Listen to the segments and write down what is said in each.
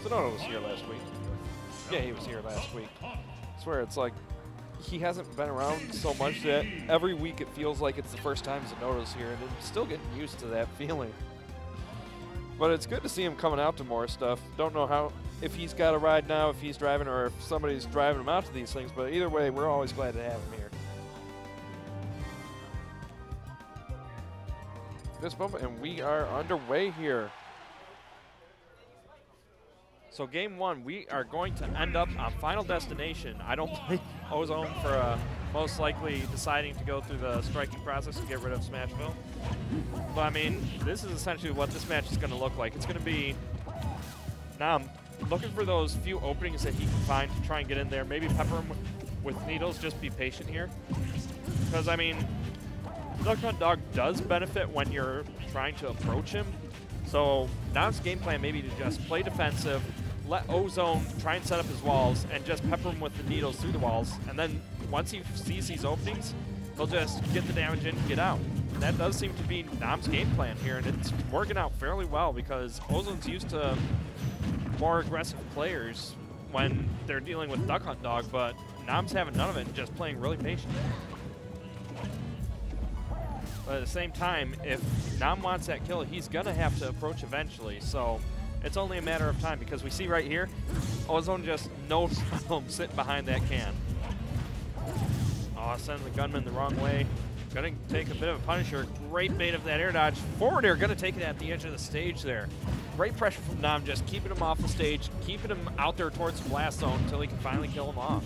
Sonoda was here last week. Yeah, he was here last week. I swear, it's like he hasn't been around so much that every week it feels like it's the first time Sonoda's here, and I'm still getting used to that feeling. But it's good to see him coming out to more stuff. Don't know how, if he's got a ride now, if he's driving, or if somebody's driving him out to these things, but either way, we're always glad to have him here. This moment, and we are underway here. So game one, we are going to end up on Final Destination. I don't blame Ozone for most likely deciding to go through the striking process and get rid of Smashville. But I mean, this is essentially what this match is going to look like. It's going to be Nam looking for those few openings that he can find to try and get in there. Maybe pepper him with needles, just be patient here. Because I mean, Duck Hunt Dog does benefit when you're trying to approach him. So Nam's game plan maybe to just play defensive, let Ozone try and set up his walls, and just pepper him with the needles through the walls. And then once he sees these openings, he'll just get the damage in and get out. And that does seem to be Nam's game plan here, and it's working out fairly well because Ozone's used to more aggressive players when they're dealing with Duck Hunt Dog, but Nam's having none of it and just playing really patient. But at the same time, if Nam wants that kill, he's going to have to approach eventually. So it's only a matter of time because we see right here, Ozone just no problem sitting behind that can. Oh, sending the gunman the wrong way. Going to take a bit of a punisher. Great bait of that air dodge. Forward air, going to take it at the edge of the stage there. Great pressure from Nam, just keeping him off the stage, keeping him out there towards the blast zone until he can finally kill him off.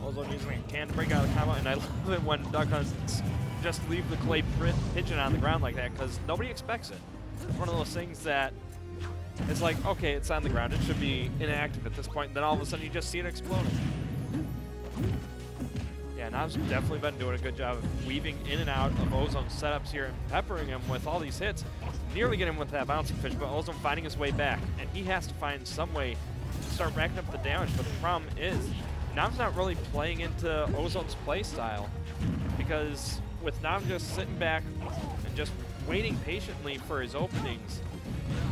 Ozone using a can to break out of the combo, and I love it when Duck Hunts just leave the clay pigeon on the ground like that because nobody expects it. It's one of those things that it's like, okay, it's on the ground, it should be inactive at this point, and then all of a sudden you just see it exploding. Yeah, Nam's definitely been doing a good job of weaving in and out of Ozone's setups here and peppering him with all these hits, nearly getting him with that bouncing fish, but Ozone finding his way back, and he has to find some way to start racking up the damage, but the problem is Nam's not really playing into Ozone's play style because with Nam just sitting back and just waiting patiently for his openings,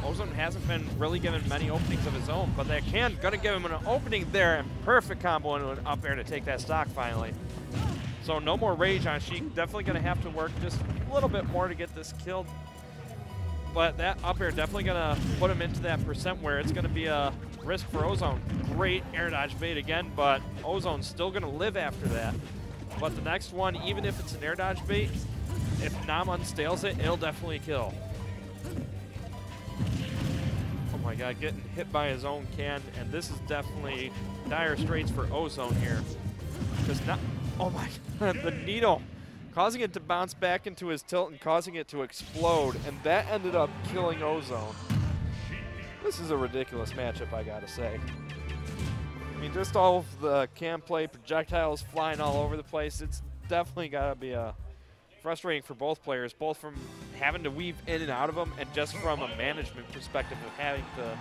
Ozone hasn't been really given many openings of his own, but that can gonna give him an opening there and perfect combo into an up air to take that stock finally. So no more rage on Sheik, definitely gonna have to work just a little bit more to get this killed. But that up air definitely gonna put him into that percent where it's gonna be a risk for Ozone. Great air dodge bait again, but Ozone's still gonna live after that. But the next one, even if it's an air dodge bait, if Nam unstales it, it'll definitely kill. Oh my god, getting hit by his own can, and this is definitely dire straits for Ozone here. Because now, oh my god, the needle causing it to bounce back into his tilt and causing it to explode, and that ended up killing Ozone. This is a ridiculous matchup, I gotta say. I mean, just all of the cam play, projectiles flying all over the place, it's definitely gotta be frustrating for both players, both from having to weave in and out of them and just from a management perspective of having to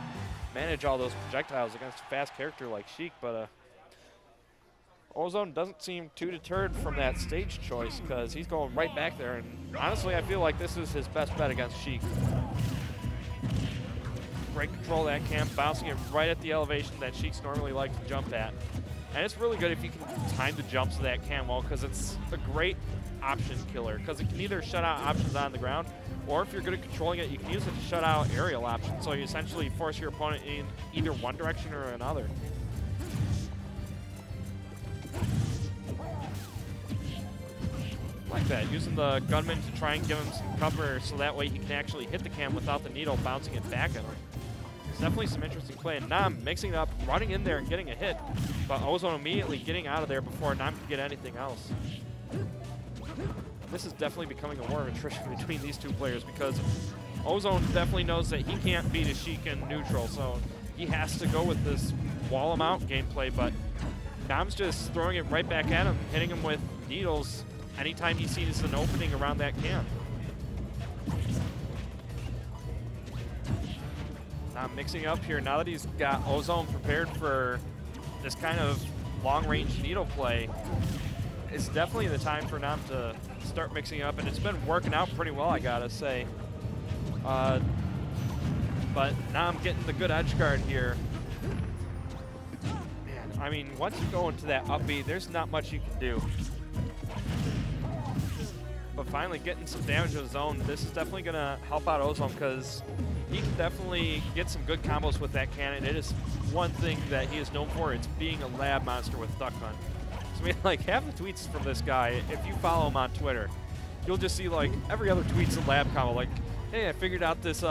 manage all those projectiles against a fast character like Sheik, but Ozone doesn't seem too deterred from that stage choice because he's going right back there, and honestly, I feel like this is his best bet against Sheik. Great control of that camp, bouncing it right at the elevation that Sheik's normally like to jump at. And it's really good if you can time the jumps of that cam well because it's a great option killer because it can either shut out options on the ground, or if you're good at controlling it, you can use it to shut out aerial options. So you essentially force your opponent in either one direction or another. Like that, using the gunman to try and give him some cover so that way he can actually hit the cam without the needle bouncing it back at him. It's definitely some interesting play, and Nam mixing it up, running in there and getting a hit, but Ozone immediately getting out of there before Nam could get anything else. This is definitely becoming a war of attrition between these two players because Ozone definitely knows that he can't beat a Sheik in neutral, so he has to go with this wall him out gameplay, but Nam's just throwing it right back at him, hitting him with needles anytime he sees an opening around that camp. Nam mixing up here now that he's got Ozone prepared for this kind of long-range needle play. It's definitely the time for Nam to start mixing up, and it's been working out pretty well, I gotta say. But but now I'm getting the good edge guard here. Man, I mean, once you go into that up B, there's not much you can do. But finally getting some damage to the zone, this is definitely going to help out Ozone because he can definitely get some good combos with that cannon. It is one thing that he is known for. It's being a lab monster with Duck Hunt. So, I mean, like, half the tweets from this guy, if you follow him on Twitter, you'll just see, like, every other tweet's a lab combo. Like, hey, I figured out this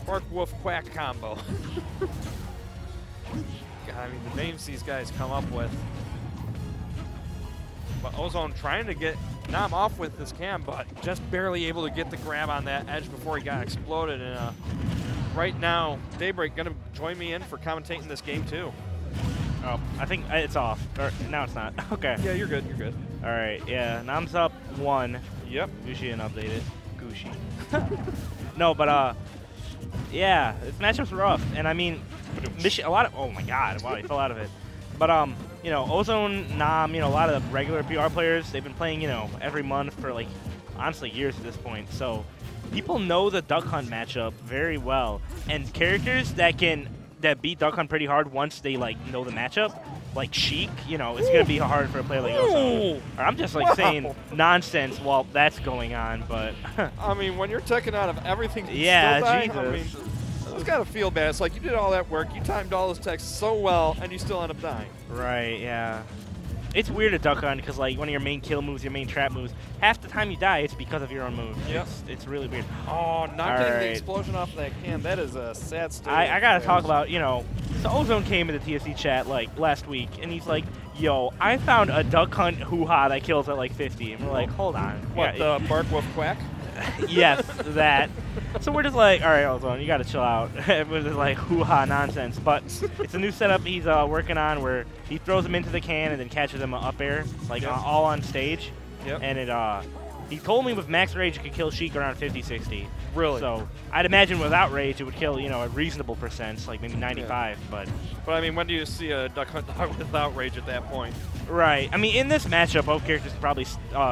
Bark Wolf Quack combo. God, I mean, the names these guys come up with. But Ozone trying to get Nam off with this cam, but just barely able to get the grab on that edge before he got exploded. And right now, Daybreak going to join me in for commentating this game too. Oh, I think it's off. Or now it's not. Okay. Yeah, you're good. You're good. All right. Yeah, Nam's up 1. Yep. Gooshi didn't update it. Gooshi. No, but yeah, this matchup's rough, and I mean, a lot of. Oh my God! Wow, he fell out of it. But you know, Ozone, Nam, you know, a lot of the regular PR players, they've been playing, you know, every month for like, honestly, years at this point. So people know the Duck Hunt matchup very well, and characters that beat Duck Hunt pretty hard once they like know the matchup, like Sheik, you know, it's gonna be hard for a player like Ozone. Or I'm just like saying nonsense while that's going on, but I mean, when you're taken out of everything, yeah, still dying, Jesus. I mean, it's gotta feel bad. It's like you did all that work, you timed all those texts so well, and you still end up dying. Right, yeah. It's weird at Duck Hunt because like one of your main kill moves, your main trap moves, half the time you die, it's because of your own move. Yep. It's really weird. Oh, not getting the explosion off of that can. That is a sad story. I gotta talk about, you know, so Ozone came in the TFC chat like last week, and he's like, yo, I found a Duck Hunt hoo-ha that kills at like 50. And we're like, hold on. What, yeah, the Bark Wolf Quack? Yes, that. So we're just like, all right, Ozone, you gotta chill out. We're just like hoo-ha nonsense. But it's a new setup he's working on where he throws him into the can and then catches him up air, like all on stage. Yep. And it, he told me with max rage it could kill Sheik around 50-60. Really? So I'd imagine without rage it would kill, you know, a reasonable percent, like maybe 95. Yeah. But I mean, when do you see a Duck Hunt dog without rage at that point? Right. I mean, in this matchup, both characters probably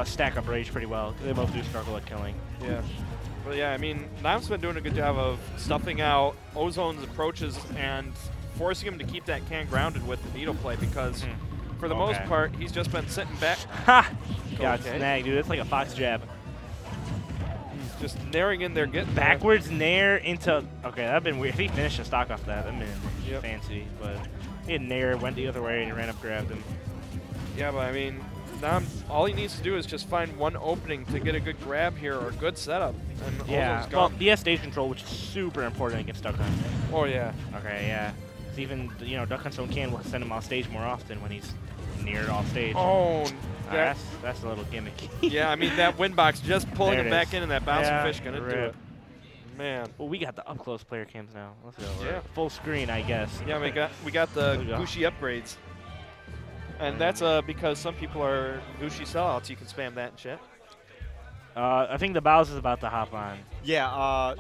stack up rage pretty well. They both do struggle at killing. Yeah. But yeah, I mean, Nam's been doing a good job of stuffing out Ozone's approaches and forcing him to keep that can grounded with the needle play because for the most part, he's just been sitting back. Ha! Yeah, it's snag, dude. It's like a fox jab. He's just naring in there, getting backwards nair into. Okay, that'd been weird. If he finished a stock off that, that'd been fancy. But he had nair, went the other way, and he ran up, grabbed him. Yeah, but I mean, Nam, all he needs to do is just find one opening to get a good grab here or a good setup. And yeah, well, he has stage control, which is super important against Duck Hunt. Oh, yeah. Okay, yeah. Because even, you know, Duck Hunt's own can will send him off stage more often when he's near off stage. Oh, that's a little gimmicky. Yeah, I mean, that win box just pulling him back in and that bouncing fish going to do it. Man. Well, we got the up-close player cams now. Let's go. Yeah. Full screen, I guess. Yeah, we got the Gooshi upgrades. And that's because some people are Gooshi sellouts. You can spam that and shit. I think the Bowser is about to hop on. Yeah,